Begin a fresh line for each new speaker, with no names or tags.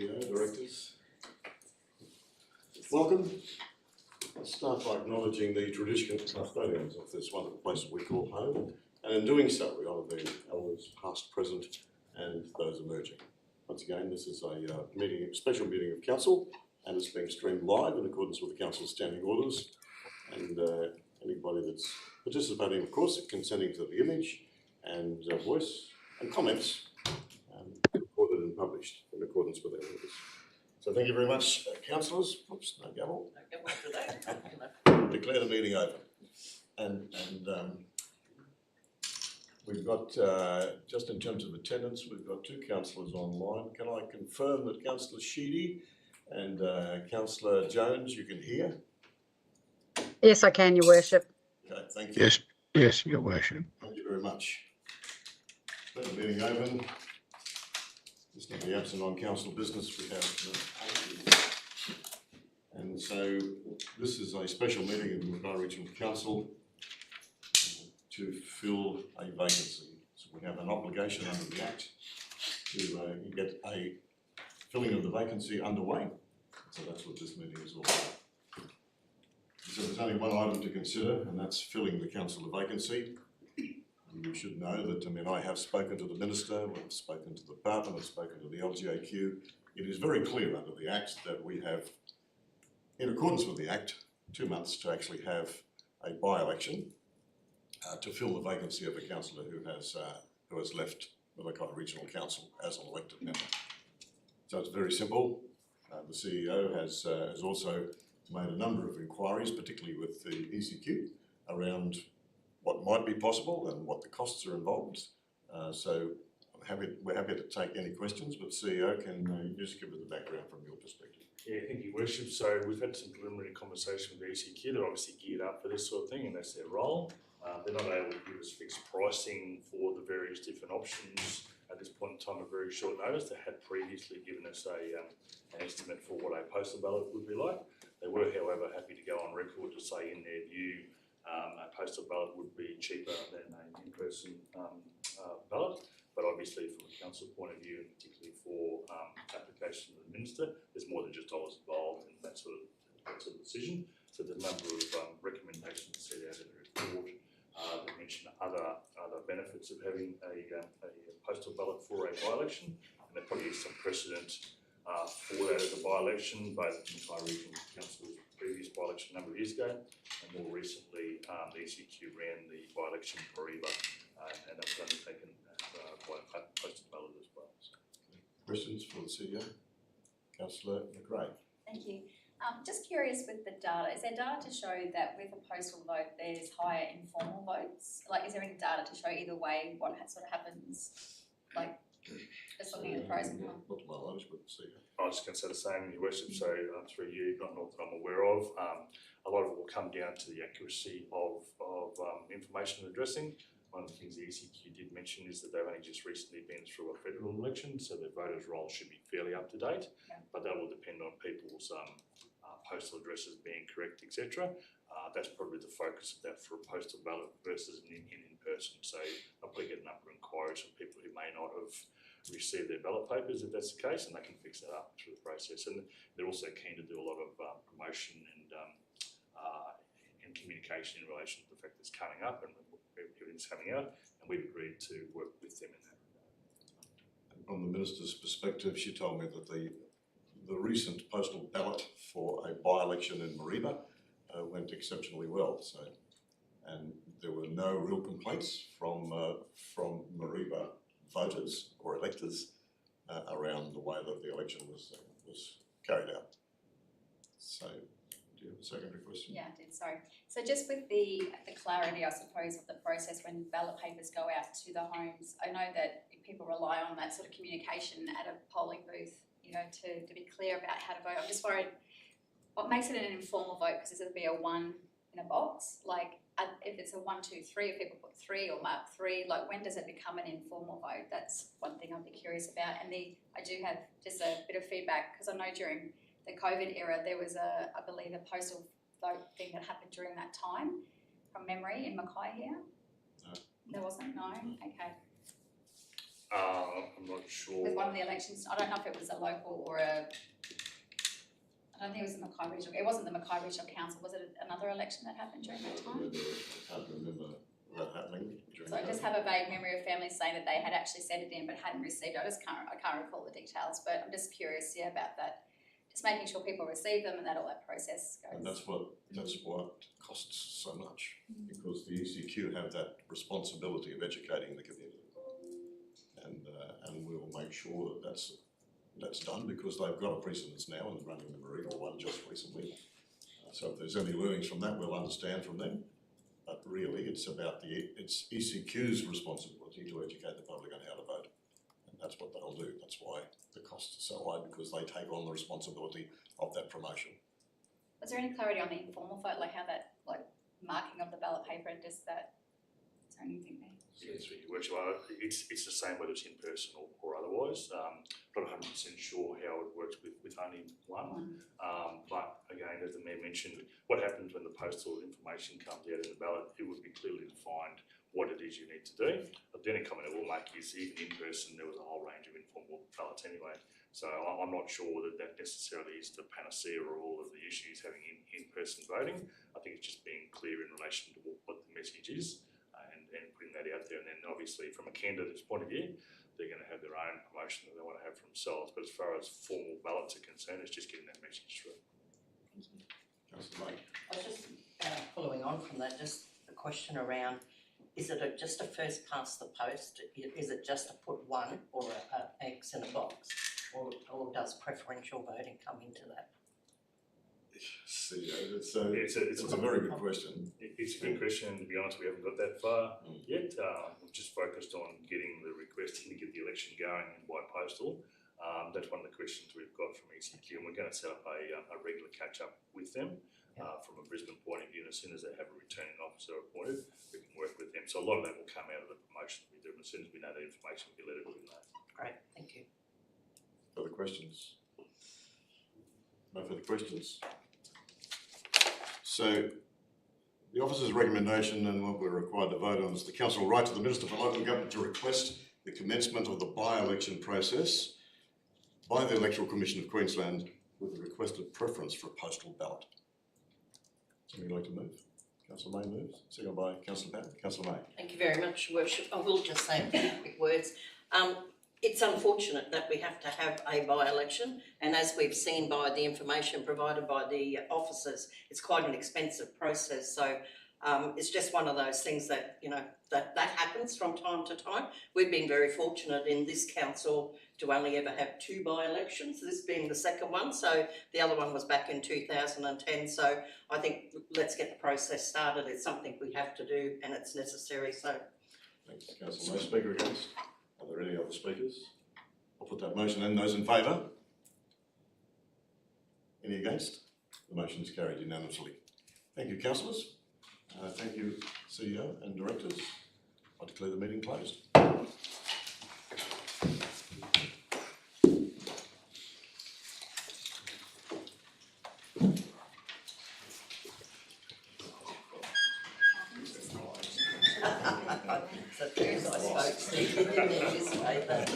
CEO, directors. Welcome. Let's start by acknowledging the traditional custodians of this wonderful place that we call home, and in doing so we honour the elders past, present and those emerging. Once again, this is a special meeting of council, and it's being streamed live in accordance with the council's standing orders, and anybody that's participating, of course, consenting to the image and voice and comments recorded and published in accordance with our orders. So thank you very much, councillors. Oops, no gavel.
No gavel today.
Declare the meeting open. And we've got, just in terms of attendance, we've got two councillors online. Can I confirm that Councillor Sheedy and Councillor Jones, you can hear?
Yes, I can, Your Worship.
Okay, thank you.
Yes, Your Worship.
Thank you very much. Let the meeting open. Just in the absent on council business, we have, and so this is a special meeting of the Mackay Regional Council to fill a vacancy. So we have an obligation under the Act to get a filling of the vacancy underway. So that's what this meeting is all about. So there's only one item to consider, and that's filling the councillor vacancy. You should know that, I have spoken to the Minister, I've spoken to the Department, I've spoken to the LGAQ. It is very clear under the Act that we have, in accordance with the Act, 2 months to actually have a by-election to fill the vacancy of a councillor who has left the Mackay Regional Council as an elected member. So it's very simple. The CEO has also made a number of inquiries, particularly with the ECQ, around what might be possible and what the costs are involved. So we're happy to take any questions, but CEO, can you just give us the background from your perspective?
Yeah, thank you, Worship. So we've had some preliminary conversation with the ECQ. They're obviously geared up for this sort of thing, and that's their role. They're not able to give us fixed pricing for the various different options at this point in time at very short notice. They had previously given us an estimate for what a postal ballot would be like. They were, however, happy to go on record to say, in their view, a postal ballot would be cheaper than an in-person ballot. But obviously, from a council point of view, and particularly for application to the Minister, there's more than just dollars involved in that sort of decision. So there's a number of recommendations set out in the report that mention other benefits of having a postal ballot for a by-election, and there probably is some precedent for that as a by-election, both in Mackay Regional Council's previous by-election a number of years ago, and more recently the ECQ ran the by-election for Mackay, and that was undertaken by a postal ballot as well. So.
Questions for the CEO? Councillor McRae.
Thank you. Just curious with the data, is there data to show that with a postal vote there's higher informal votes? Like, is there any data to show either way what sort of happens? Like, just looking at the pros and cons.
Not to my knowledge, but CEO.
I was just going to say the same, Your Worship. So through you, not that I'm aware of. A lot of it will come down to the accuracy of information addressing. One of the things the ECQ did mention is that they've only just recently been through a federal election, so their voters' roll should be fairly up to date.
Yeah.
But that will depend on people's postal addresses being correct, etc. That's probably the focus of that for a postal ballot versus an in-person. So I'll probably get a number of inquiries from people who may not have received their ballot papers, if that's the case, and they can fix that up through the process. And they're also keen to do a lot of promotion and communication in relation to the fact that it's coming up and everything's coming out, and we've agreed to work with them in that regard.
From the Minister's perspective, she told me that the recent postal ballot for a by-election in Mackay went exceptionally well. So, and there were no real complaints from Mackay voters or electors around the way that the election was carried out. So, do you have a secondary question?
Yeah, I did, sorry. So just with the clarity, I suppose, of the process when ballot papers go out to the homes, I know that people rely on that sort of communication at a polling booth, to be clear about how to vote. I'm just worried, what makes it an informal vote? Because it'll be a 1 in a box. Like, if it's a 1, 2, 3, if people put 3 or mark 3, like, when does it become an informal vote? That's one thing I'd be curious about. And I do have just a bit of feedback, because I know during the COVID era, there was I believe a postal vote thing that happened during that time, from memory, in Mackay here.
No.
There wasn't? No? Okay.
I'm not sure.
With one of the elections, I don't know if it was a local or a, I don't think it was the Mackay Regional, it wasn't the Mackay Regional Council, was it another election that happened during that time?
I can't remember that happening during
So I just have a vague memory of families saying that they had actually sent it in but hadn't received it. I can't recall the details, but I'm just curious, yeah, about that. Just making sure people receive them and that all that process goes.
And that's what costs so much, because the ECQ have that responsibility of educating the community. And we'll make sure that that's done, because they've got a precedence now in running the Marina one just recently. So if there's any learnings from that, we'll understand from them. But really, it's ECQ's responsibility to educate the public on how to vote. And that's what they'll do. That's why the costs are so high, because they take on the responsibility of that promotion.
Was there any clarity on the informal vote, like how that, like marking of the ballot paper and just that, is there anything there?
Yes, it's the same whether it's in person or otherwise. Not 100% sure how it works with only one. But again, as the Mayor mentioned, what happens when the postal information comes out in the ballot, it would be clearly defined what it is you need to do. But the only comment I will make is even in person, there was a whole range of informal ballots anyway. So I'm not sure that necessarily is the panacea of all of the issues having in-person voting. I think it's just being clear in relation to what the message is and putting that out there. And then obviously from a candidate's point of view, they're going to have their own promotion that they want to have for themselves. But as far as formal ballots are concerned, it's just getting that message through.
Councillor May.
I was just following on from that, just a question around, is it just a first past the post? Is it just to put one or an X in a box? Or does preferential voting come into that?
See, it's a very good question.
It's a good question, and to be honest, we haven't got that far yet. We've just focused on getting the request in to get the election going by postal. That's one of the questions we've got from ECQ, and we're going to set up a regular catch-up with them from a Brisbane point of view. And as soon as they have a returning officer appointed, we can work with them. So a lot of that will come out of the promotion we do. And as soon as we know that information, we'll let everybody know.
Great, thank you.
Further questions? No further questions? So, the officer's recommendation and what we're required to vote on is the council will write to the Minister for Local Government to request the commencement of the by-election process by the Electoral Commission of Queensland with a requested preference for a postal ballot. Somebody like to move? Councillor May moves, second by Councillor Patton. Councillor May.
Thank you very much, Your Worship. I will just say a few quick words. It's unfortunate that we have to have a by-election, and as we've seen by the information provided by the officers, it's quite an expensive process. So it's just one of those things that, you know, that happens from time to time. We've been very fortunate in this council to only ever have 2 by-elections, this being the second one. So the other one was back in 2010. So I think let's get the process started. It's something we have to do and it's necessary. So
Thanks, Councillor May. Speaker against? Are there any other speakers? I'll put that motion in. Those in favour? Any against? The motion is carried unanimously. Thank you, councillors. Thank you, CEO and directors. I declare the meeting closed.
so very nice folks, Steve, didn't anticipate that.